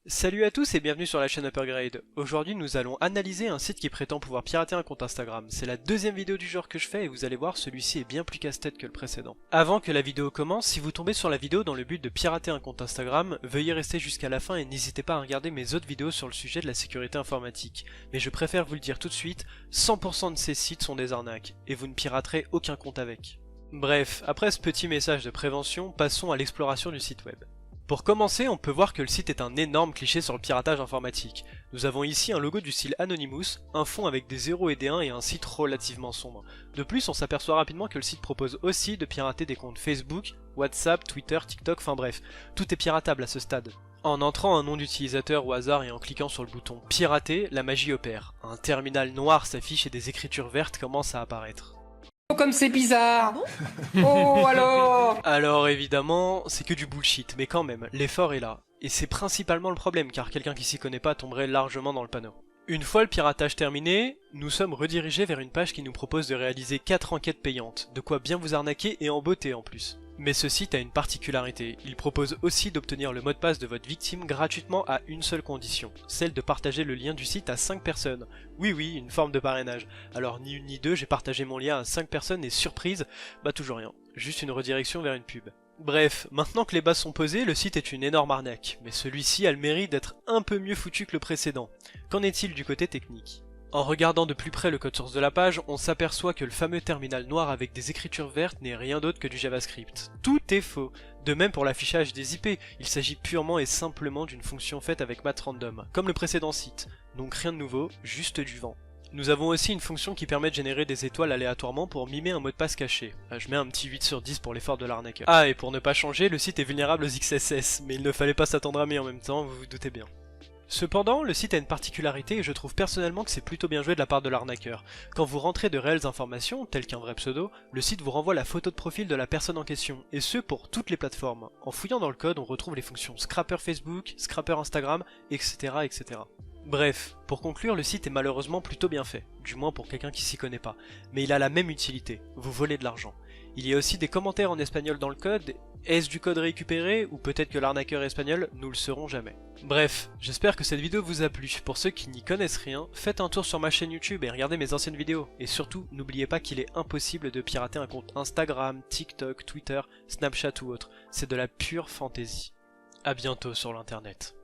Salut à tous et bienvenue sur la chaîne Uppergrade. Aujourd'hui nous allons analyser un site qui prétend pouvoir pirater un compte Instagram. C'est la deuxième vidéo du genre que je fais et vous allez voir, celui-ci est bien plus casse-tête que le précédent. Avant que la vidéo commence, si vous tombez sur la vidéo dans le but de pirater un compte Instagram, veuillez rester jusqu'à la fin et n'hésitez pas à regarder mes autres vidéos sur le sujet de la sécurité informatique. Mais je préfère vous le dire tout de suite, 100% de ces sites sont des arnaques, et vous ne piraterez aucun compte avec. Bref, après ce petit message de prévention, passons à l'exploration du site web. Pour commencer, on peut voir que le site est un énorme cliché sur le piratage informatique. Nous avons ici un logo du style Anonymous, un fond avec des 0 et des 1 et un site relativement sombre. De plus, on s'aperçoit rapidement que le site propose aussi de pirater des comptes Facebook, WhatsApp, Twitter, TikTok, enfin bref, tout est piratable à ce stade. En entrant un nom d'utilisateur au hasard et en cliquant sur le bouton Pirater, la magie opère. Un terminal noir s'affiche et des écritures vertes commencent à apparaître. Comme c'est bizarre. Oh Alors évidemment, c'est que du bullshit, mais quand même, l'effort est là. Et c'est principalement le problème, car quelqu'un qui s'y connaît pas tomberait largement dans le panneau. Une fois le piratage terminé, nous sommes redirigés vers une page qui nous propose de réaliser 4 enquêtes payantes, de quoi bien vous arnaquer et en beauté en plus. Mais ce site a une particularité, il propose aussi d'obtenir le mot de passe de votre victime gratuitement à une seule condition, celle de partager le lien du site à 5 personnes. Oui, une forme de parrainage. Alors ni une ni deux, j'ai partagé mon lien à 5 personnes et surprise, bah toujours rien, juste une redirection vers une pub. Bref, maintenant que les bases sont posées, le site est une énorme arnaque, mais celui-ci a le mérite d'être un peu mieux foutu que le précédent. Qu'en est-il du côté technique ? En regardant de plus près le code source de la page, on s'aperçoit que le fameux terminal noir avec des écritures vertes n'est rien d'autre que du JavaScript. Tout est faux. De même pour l'affichage des IP, il s'agit purement et simplement d'une fonction faite avec mathrandom, comme le précédent site. Donc rien de nouveau, juste du vent. Nous avons aussi une fonction qui permet de générer des étoiles aléatoirement pour mimer un mot de passe caché. Je mets un petit 8 sur 10 pour l'effort de l'arnaqueur. Ah, et pour ne pas changer, le site est vulnérable aux XSS, mais il ne fallait pas s'attendre à mieux en même temps, vous vous doutez bien. Cependant, le site a une particularité et je trouve personnellement que c'est plutôt bien joué de la part de l'arnaqueur. Quand vous rentrez de réelles informations, telles qu'un vrai pseudo, le site vous renvoie la photo de profil de la personne en question, et ce pour toutes les plateformes. En fouillant dans le code, on retrouve les fonctions scrapper Facebook, scrapper Instagram, etc. Bref, pour conclure, le site est malheureusement plutôt bien fait, du moins pour quelqu'un qui s'y connaît pas, mais il a la même utilité, vous volez de l'argent. Il y a aussi des commentaires en espagnol dans le code, est-ce du code récupéré, ou peut-être que l'arnaqueur est espagnol, nous le saurons jamais. Bref, j'espère que cette vidéo vous a plu. Pour ceux qui n'y connaissent rien, faites un tour sur ma chaîne YouTube et regardez mes anciennes vidéos. Et surtout, n'oubliez pas qu'il est impossible de pirater un compte Instagram, TikTok, Twitter, Snapchat ou autre. C'est de la pure fantaisie. A bientôt sur l'internet.